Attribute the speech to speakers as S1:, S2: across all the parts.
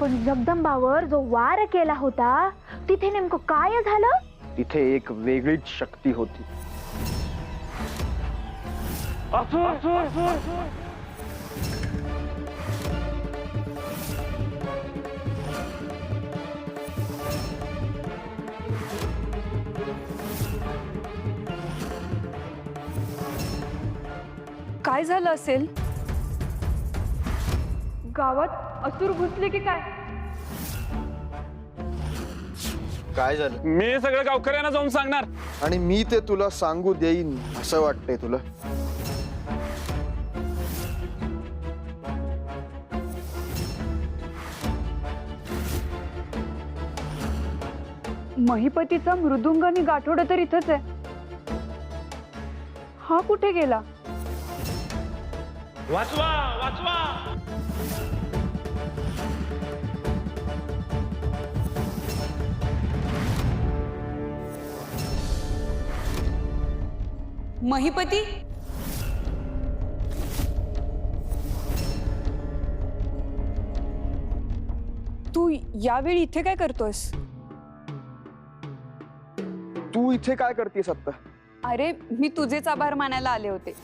S1: पण जगदंबावर जो वार केला होता तिथे नेमकं काय झालं?
S2: तिथे एक वेगळीच शक्ती होती.
S3: काय झालं असेल? गावात असुर घुसले की काय?
S2: काय झालं?
S4: मी सगळं गावकऱ्यांना जाऊन सांगणार.
S2: आणि मी ते तुला सांगू देईन असं वाटतंय तुला?
S3: महिपतीचा मृदुंग आणि गाठोडं तर इथंच आहे. हा कुठे गेला?
S4: वाचवा वाचवा.
S3: महिपती, तू यावेळी इथे काय करतोयस?
S2: तू इथे काय करतेस आता?
S3: अरे मी तुझेच आभार मानायला आले होते.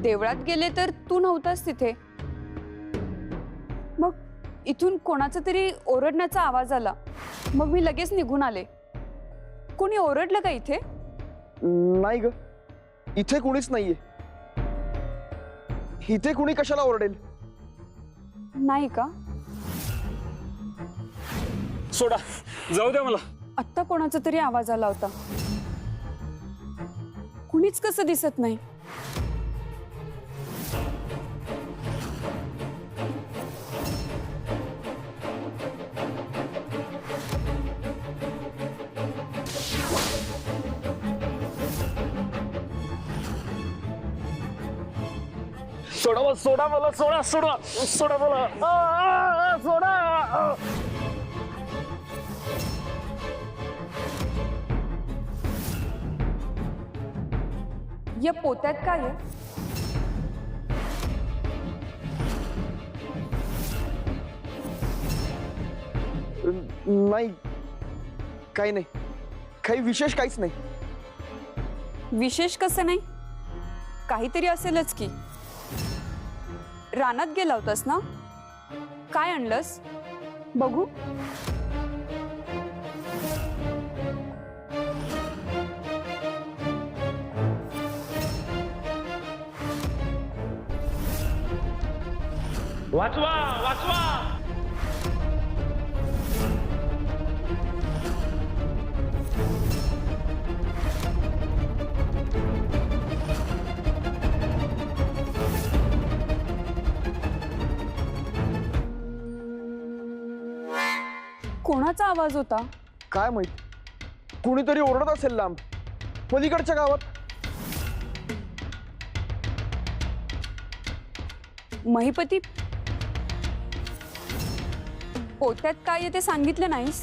S3: देवळात गेले तर तू नव्हतास तिथे. मग इथून कोणाचा तरी ओरडण्याचा आवाज आला. मग मी लगेच निघून आले. कोणी ओरडलं का इथे?
S2: नाही ग, इथे कुणीच नाहीये. इथे कुणी कशाला ओरडेल?
S3: नाही का?
S4: सोडा, जाऊ द्या मला.
S3: आत्ता कोणाचा तरी आवाज आला होता. कुणीच कसं दिसत नाही.
S4: सोडा मला, सोडा मला. सोडा.
S3: या पोत्यात काय आहे?
S2: नाही, काही नाही. काही विशेष काहीच नाही.
S3: विशेष कसं नाही? काहीतरी असेलच की. रानात गेला होतास ना? काय आणलंस? बघू.
S4: वाचवा वाचवा.
S3: कोणाचा आवाज होता?
S2: काय माहित, कुणीतरी ओरडत असेल लांब पलीकडच्या गावात.
S3: महिपती, पोत्यात काय आहे ते सांगितलं नाहीस?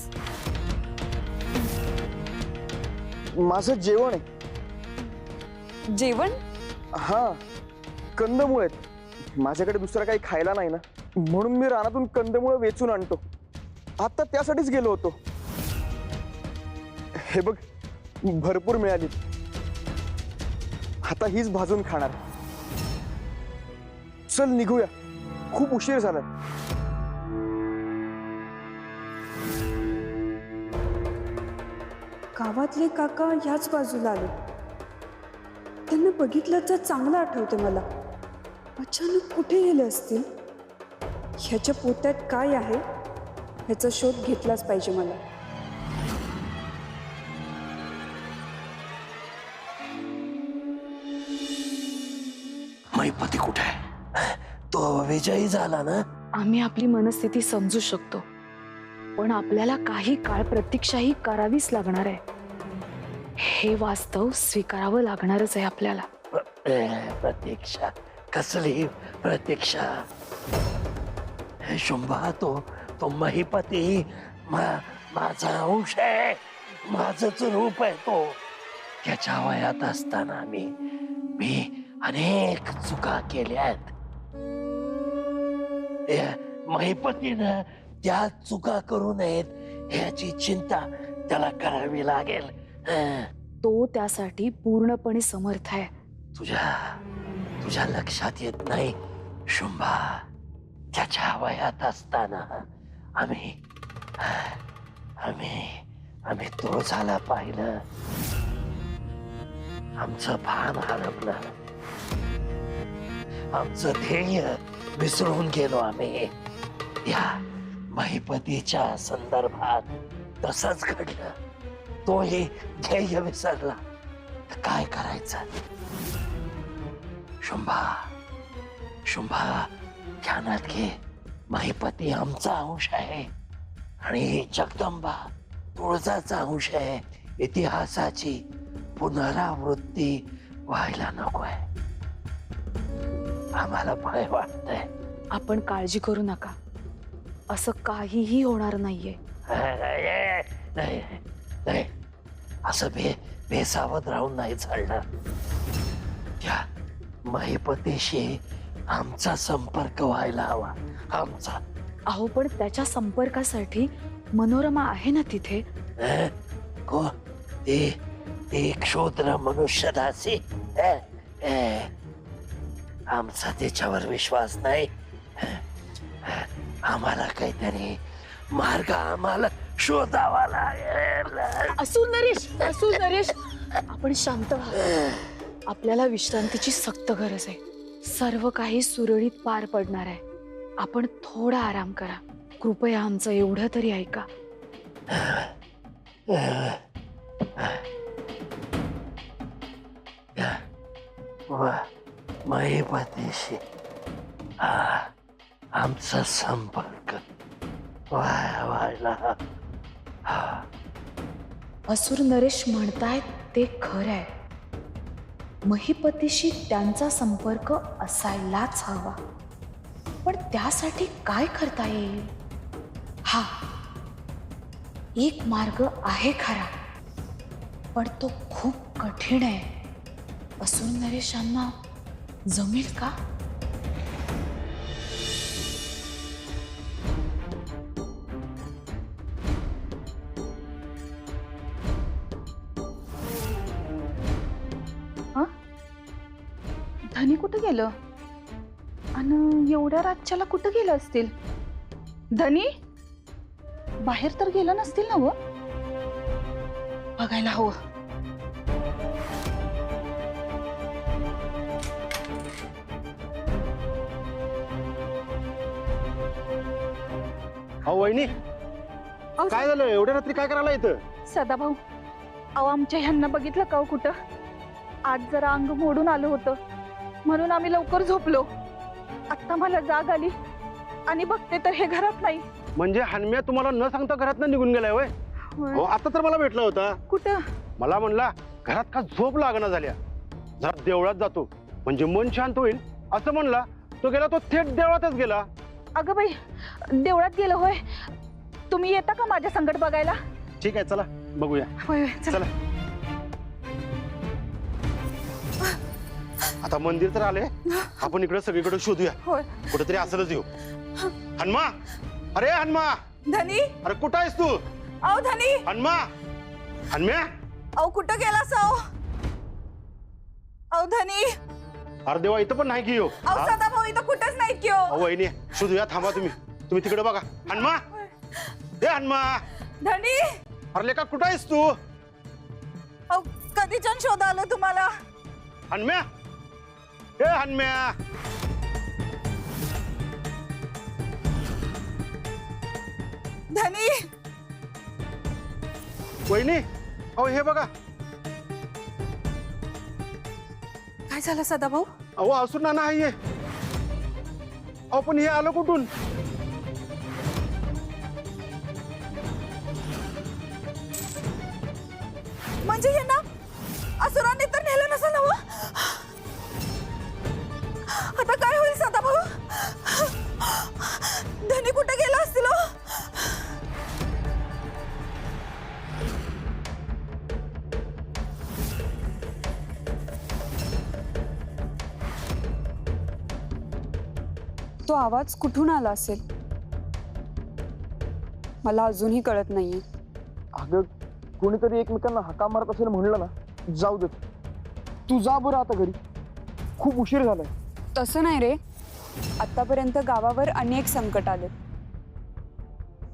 S2: माझं जेवण आहे.
S3: जेवण?
S2: हा, कंदमुळ आहेत. माझ्याकडे दुसरं काही खायला नाही ना, म्हणून मी रानातून कंदमुळ वेचून आणतो. आता त्यासाठीच गेलो होतो. हे बघ, भरपूर मिळाली. आता हीच भाजून खाणार. चल निघूया, खूप उशीर झालाय.
S3: गावातले काका ह्याच बाजूला आले. त्यांना बघितलं तर चांगलं आठवते मला. अचानक कुठे गेले असतील? ह्याच्या पोत्यात काय आहे ह्याचा शोध घेतलाच पाहिजे मला.
S5: महिपती कुठे आहे? तो विजयी झाला ना?
S6: आम्ही आपली मनस्थिती समजू शकतो, पण आपल्याला काही काळ प्रतीक्षाही करावीच लागणार आहे. हे वास्तव स्वीकारावं लागणारच आहे आपल्याला.
S5: प्रतीक्षा? कसली प्रतीक्षा? हे शुंभा, तो महिपती माझा अंश आहे, माझच रूप आहे तो. त्याच्या वयात असताना मी अनेक चुका केल्यात. महिपतीनं त्या चुका करू नयेत ह्याची चिंता त्याला करावी लागेल. हं.
S6: तो त्यासाठी पूर्णपणे समर्थ आहे.
S5: तुझ्या लक्षात येत नाही शुंभा, त्याच्या वयात असताना आम्ही आम्ही आम्ही तुळजाला पाहिलं. आमचं भान हरपलं, आमचं ध्येय विसरून गेलो आम्ही. या महिपतीच्या संदर्भात तसंच घडलं. तोही ध्येय विसरला तर काय करायचं? शुंभा ध्यानात घे, महिपती आमचा अंश आहे आणि जगदंबा तुळजाचा अंश आहे. इतिहासाची पुनरावृत्ती व्हायला नकोय. आम्हाला भय वाटतंय.
S6: आपण काळजी करू नका, असं काहीही होणार नाहीये.
S5: नाही नाही, असं बेसावध राहून नाही चालणार. त्या महिपतीशी आमचा संपर्क व्हायला हवा, आमचा.
S6: अहो पण त्याच्या संपर्कासाठी मनोरमा आहे ना तिथे.
S5: को ते क्षुद्र मनुष्यदासी. आमचा त्याच्यावर विश्वास नाही. आम्हाला काहीतरी मार्ग आम्हाला शोधावा लागेल.
S6: असू नरेश, आपण शांत व्हा. आपल्याला विश्रांतीची सक्त गरज आहे. सर्व काही सुरळीत पार पडणार आहे. आपण थोडा आराम करा. कृपया आमचं एवढं तरी ऐका.
S5: महिपतीशी आमचा संपर्क व्हायला.
S6: असुर नरेश म्हणतायत ते खरं आहे. महिपतीशी त्यांचा संपर्क असायलाच हवा. पण त्यासाठी काय करता येईल? हा, एक मार्ग आहे खरा, पण तो खूप कठीण आहे. असुर नरेशांना जमेल का?
S1: धनी कुठं गेलं आणि एवढ्या रातच्याला कुठं गेलं असतील? धनी बाहेर तर गेलं नसतील ना? व बघायला हवं.
S7: अहो वहिनी, काय झालं? एवढ्या रात्री काय करायला इथं?
S1: सदाभाऊ, अहो आमच्या ह्यांना बघितलं का? कुठं आज जरा अंग मोडून आलं होतं म्हणून आम्ही लवकर झोपलो. आता मला जाग आली आणि बघते तर हे घरात नाही.
S7: म्हणजे हनम्या तुम्हाला न सांगता घरात निघून गेलाय होय? हो, आता तर मला भेटला होता.
S1: कुठं?
S7: मला म्हणला घरात का झोप लागना झाल्या, जरा देवळात जातो म्हणजे मन शांत होईल असं म्हणला. तो गेला, तो थेट देवळातच गेला.
S1: अगं बाई, देवळात गेलं होय? तुम्ही येता का माझ्या संकट बघायला?
S7: ठीक आहे, चला बघूया.
S1: होय,
S7: चला. आता मंदिर तर आले, आपण इकडे सगळीकडे शोधूया.
S1: होय.
S7: कुठेतरी असलच येऊ. हनुमा, अरे हनुमा,
S3: धनी,
S7: अरे कुठं आहेस तू?
S3: अहो धनी,
S7: हनुमा, हनम्या,
S3: अहो कुठं गेलास? अहो धनी,
S7: अरे देवा, इथं पण नाही की येऊ.
S3: अहो सदाभाऊ इथं कुठंच नाही की.
S7: अहो वहिनी, शोधूया, थांबा तुम्ही तिकडे बघा. हनुमा, ए हनुमा,
S3: धनी,
S7: अरे लेका कुठं आहेस तू?
S3: अहो कधीच्या शोध आलो तुम्हाला?
S7: हनम्या, ए हनम्या,
S3: धनी,
S7: वहिनी, अहो हे बघा.
S3: काय झालं सदाभाऊ?
S7: अहो असू ना नाहीये. अहो पण हे आलं कुठून?
S3: म्हणजे हे ना असुरांनी तर नेलं नसेल ना? आता काय होईल सदाभाऊ? धनी कुठे गेला असतील? तो आवाज कुठून आला असेल? मला अजूनही कळत नाहीये.
S2: अगं कोणीतरी एकमेकांना हाका मारत असेल म्हणलं ना, जाऊ दे, तू जा बरं आता घरी, खूप उशीर झालाय.
S3: तसं नाही रे, आतापर्यंत गावावर अनेक संकट आले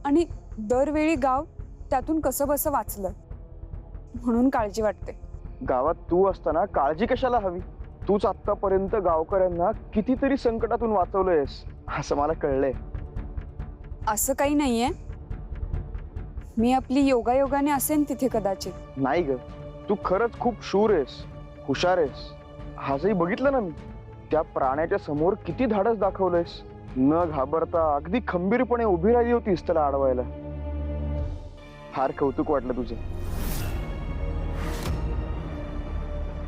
S3: आणि दरवेळी गाव त्यातून कसं बसं वाचलं, म्हणून काळजी वाटते.
S2: गावात तू असताना काळजी कशाला हवी? तूच आतापर्यंत गावकऱ्यांना कितीतरी संकटातून वाचवलंयस असं मला कळलंय.
S3: असं काही नाहीये, मी आपली योगायोगाने असेन तिथे कदाचित.
S2: नाही ग, तू खरंच खूप शूर आहेस, हुशार आहेस. आजही बघितलं ना मी, त्या प्राण्याच्या समोर किती धाडस दाखवलंयस. न घाबरता अगदी खंबीरपणे उभी राहिली होतीस त्याला अडवायला. फार कौतुक वाटलं तुझं.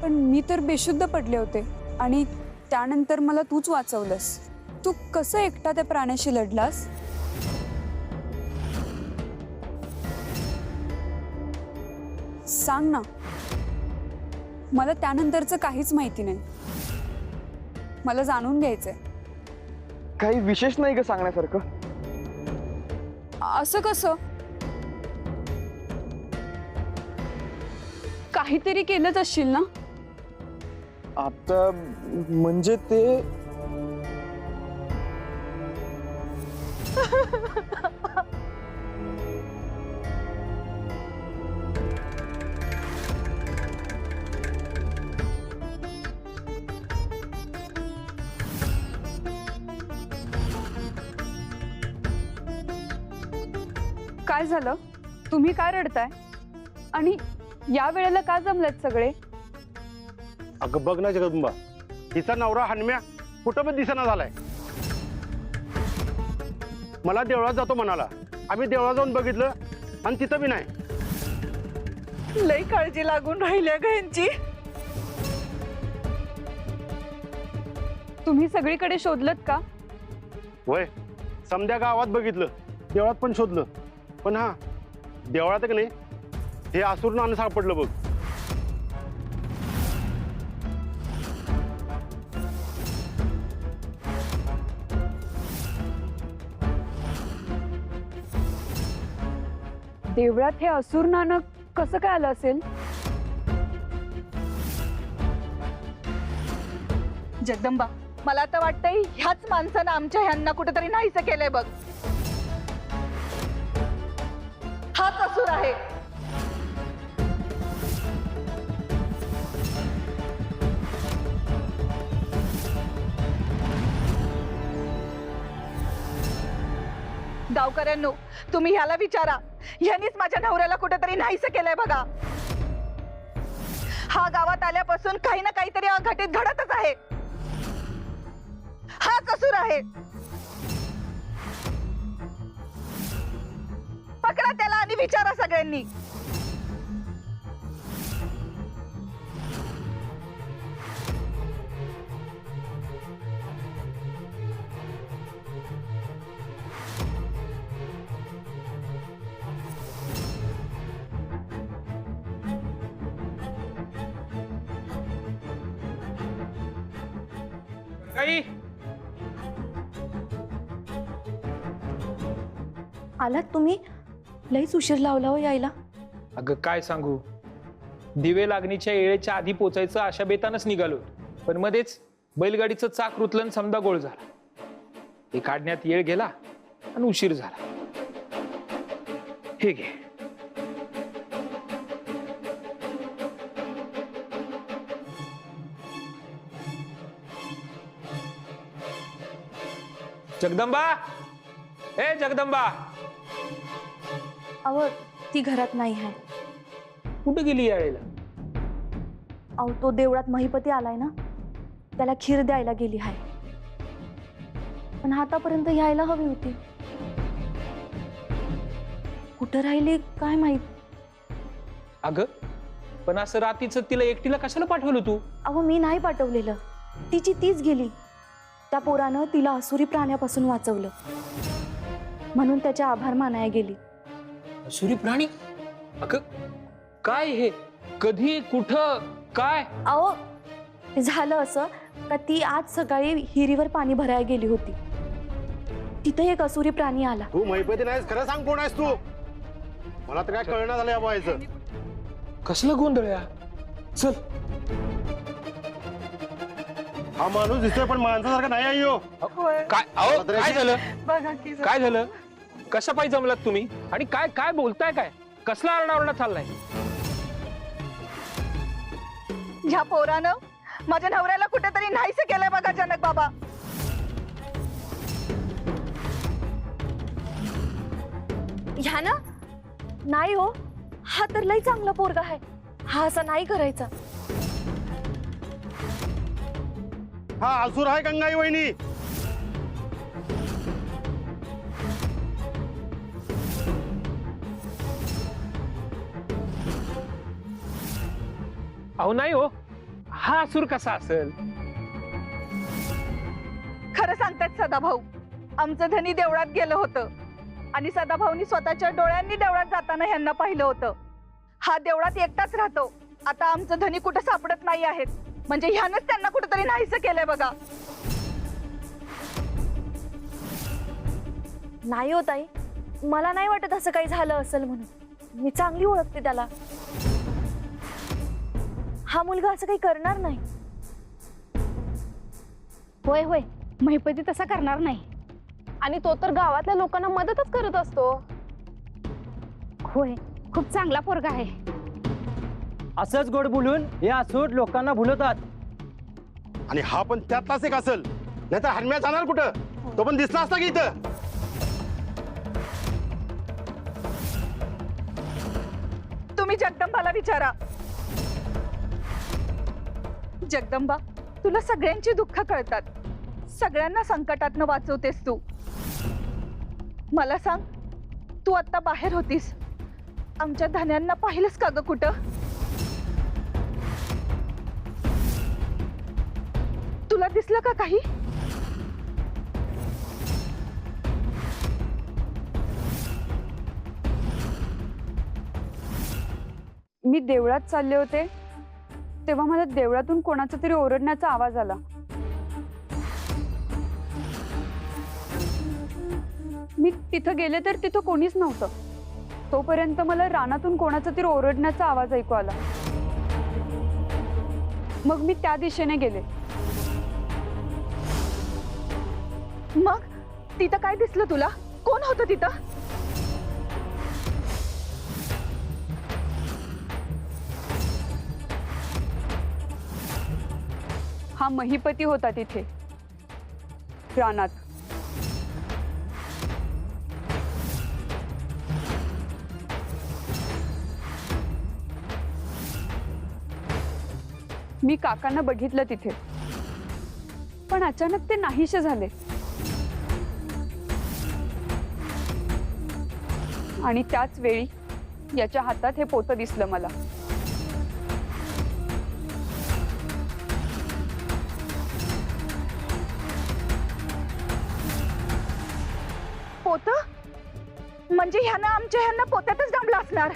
S3: पण मी तर बेशुद्ध पडले होते आणि त्यानंतर मला तूच वाचवलंस. तू कसं एकटा त्या प्राण्याशी लढलास? सांग ना, मला त्यानंतरचं काहीच माहिती नाही. मला जाणून घ्यायचंय.
S2: काही विशेष नाही ग सांगण्यासारखं.
S3: असं कसं? काहीतरी केलंच असशील ना?
S2: आता म्हणजे ते
S3: काय झालं? तुम्ही काय रडताय? आणि या वेळेला का जमलेत सगळे?
S7: अगं बघ ना जगदंबा, हिचा नवरा हनम्या कुठं पण दिसेना झालाय. मला देवळात जातो म्हणाला, आम्ही देवळात जाऊन बघितलं आणि तिथं बी नाही.
S1: लई काळजी लागून राहिल्या ग यांची.
S3: तुम्ही सगळीकडे शोधलत का?
S7: वय समध्या गावात बघितलं, देवळात पण शोधलं, पण हा देवळात का नाही हे आसूर नाणं सापडलं बघ.
S3: देवळात हे असुर नाणं कसं काय आलं असेल?
S1: जगदंबा, मला आता वाटतंय ह्याच माणसानं आमच्या ह्यांना कुठेतरी नाहीसं केलंय बघ. हाच असुर आहे. गावकऱ्यांनो, तुम्ही ह्याला विचारा, ह्यानीच माझ्या नवऱ्याला कुठेतरी नाहीसं केलंय बघा. हा गावात आल्यापासून काही ना काहीतरी अघटित घडतच आहे. हाच असुर आहे. पकडा त्याला आणि विचारा सगळ्यांनी.
S4: काही
S6: आलात तुम्ही? लईच उशीर लावला हो यायला.
S8: अगं काय सांगू, दिवे लागणीच्या वेळेच्या आधी पोचायचं अशा बेतानच निघालो, पण मध्येच बैलगाडीचं चाक रुतलं समजा गोळ झाला. ते काढण्यात येळ गेला आणि उशीर झाला. हे घे. जगदंबा, ए जगदंबा,
S6: अहो ती घरात नाही आहे.
S8: कुठे गेली यायला?
S6: अहो तो देवळात महिपती आलाय ना, त्याला खीर द्यायला गेली आहे. पण आतापर्यंत यायला हवी होती. कुठं राहिली काय माहित.
S8: अगं पण असं रात्रीचं तिला एकटीला कशाला पाठवलं तू?
S6: अहो मी नाही पाठवलेलं, तिची तीच गेली. त्या पोरानं तिला असुरी प्राण्यापासून वाचवलं, म्हणून त्याचे आभार मानायला गेली.
S8: असुरी प्राणी? अगं काय हे? कधी, कुठं, काय?
S6: अहो झालं असं का ती आज सकाळी हिरीवर पाणी भरायला गेली होती. तिथे एक असुरी प्राणी आला.
S7: तू महिपती नाहीस, खरं सांग कोण आहेस तू? मला तर काय कळणार झालं या बायचं.
S8: कसलं गोंधळ या? चल.
S7: हा माणूस दिसतोय पण माणसासारखा नाही आहे ह्यो.
S8: काय अहो
S7: मला तर
S8: काय
S7: याची-
S8: झालं?
S1: बघा की
S8: काय झालं? कशा पाहिजे जमलात तुम्ही? आणि काय काय बोलताय काय? कसला आरडाओरडा चाललाय?
S1: ह्या पोरानं माझ्या नवऱ्याला कुठेतरी नाहीसे केलंय बघा जनक बाबा.
S6: ह्या ना नाही हो, हा तर लई चांगला पोरगा आहे. हा असा नाही करायचा.
S7: हा असुर आहे गंगाई वहिनी.
S8: अहो नाही हो, हा असुर कसा असेल?
S1: खरं सांगतात सदाभाऊ, आमचं धनी देवळात गेलं होतं आणि सदाभाऊनी स्वतःच्या डोळ्यांनी देवळात जाताना ह्यांना पाहिलं होतं. हा देवळात एकटाच राहतो. आता आमचं धनी कुठं सापडत नाही आहेत, म्हणजे ह्यानंच त्यांना कुठेतरी नाहीसं केलंय बघा.
S6: नाही हो ताई, मला नाही वाटत असं काही झालं असेल म्हणून. मी चांगली ओळखते त्याला. हा मुलगा असं काही करणार नाही.
S9: होय होय, महिपती तसा करणार नाही. आणि तो तर गावातल्या लोकांना मदतच करत असतो. होय, खूप चांगला पोरगा आहे.
S10: असंच गोड बोलून हे असूट लोकांना भुलवतात.
S7: आणि हा पण त्यातलाच एक असेल, नाहीतर हरम्या जाणार कुठं? तो पण दिसला असता की इथं.
S1: तुम्ही जगदंबाला विचारा. जगदंबा, तुला सगळ्यांची दुःख कळतात. सगळ्यांना संकटातनं वाचवतेस तू. मला सांग, तू आता बाहेर होतीस, आमच्या धन्यांना पाहिलंस का ग कुठं? तुला दिसलं का काही?
S3: मी देवळात चालले होते तेव्हा मला देवळातून कोणाचा तरी ओरडण्याचा आवाज आला. मी तिथं गेले तर तिथं कोणीच नव्हतं. तोपर्यंत मला रानातून कोणाचा तरी ओरडण्याचा आवाज ऐकू आला. मग मी त्या दिशेने गेले.
S1: मग तिथं काय दिसलं तुला? कोण होतं तिथं?
S3: हा महिपती होता तिथे रानात. मी काकांना बघितलं तिथे, पण अचानक ते नाहीसे झाले. आणि त्याच वेळी याच्या हातात हे पोतं दिसलं मला.
S1: पोत? म्हणजे ह्यांना पोत्यातच डांबला असणार.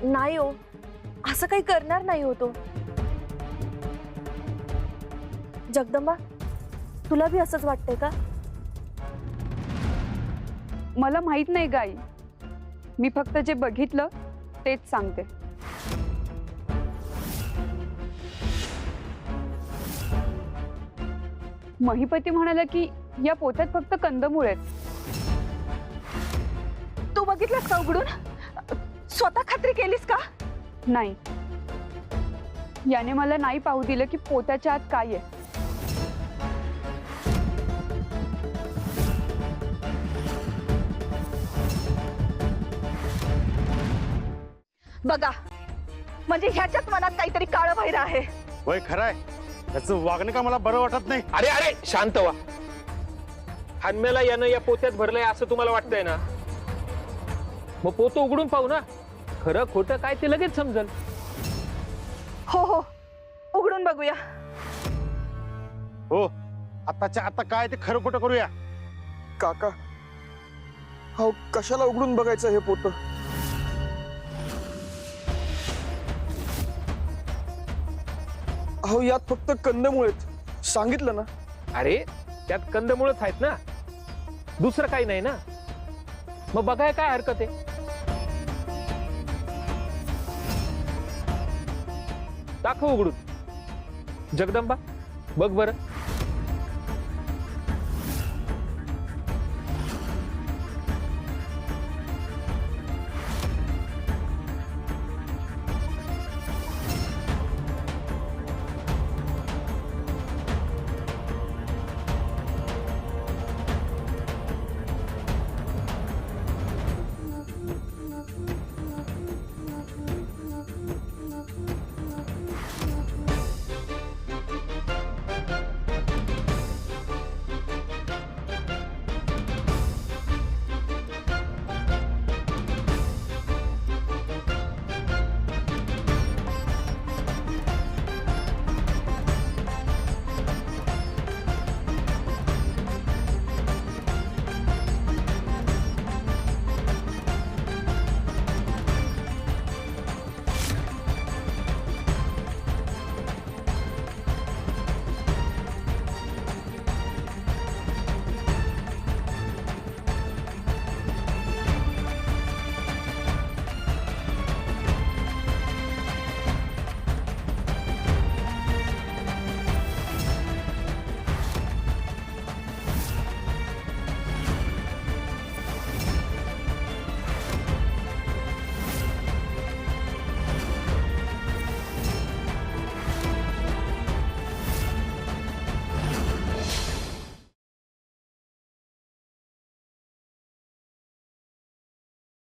S6: नाही हो, असं काही करणार नाही हो तो. जगदंबा, तुला बी असंच वाटतंय का?
S3: मला माहित नाही गाई. मी फक्त जे बघितलं तेच सांगते. महिपती म्हणाला की या पोत्यात फक्त कंदमूळ आहेत.
S1: तू बघितलंस का उघडून? स्वतः खात्री केलीस का?
S3: नाही, याने मला नाही पाहू दिलं की पोत्याच्या आत काय आहे.
S1: बघा, म्हणजे ह्याच्याच मनात काहीतरी काळं बाहेर आहे.
S7: होय खरंय, त्याचं वागणं का मला बरं वाटत नाही.
S8: अरे अरे शांत व्हा. हनम्याला यानं या पोत्यात भरलंय असं तुम्हाला वाटतंय ना? मग पोतं उघडून पाहू ना. खरं खोटं काय ते लगेच समजल.
S1: हो हो, उघडून बघूया.
S7: हो, आताच्या आता काय ते खरं खोटं करूया.
S2: काका, हो कशाला उघडून बघायचं हे पोतं? अहो यात फक्त कंदमुळे आहेत, सांगितलं ना.
S8: अरे त्यात कंदमुळच आहेत ना, दुसरं काही नाही ना. मग बघाय काय हरकत आहे. दाखव उघडून. जगदंबा बघ बरं.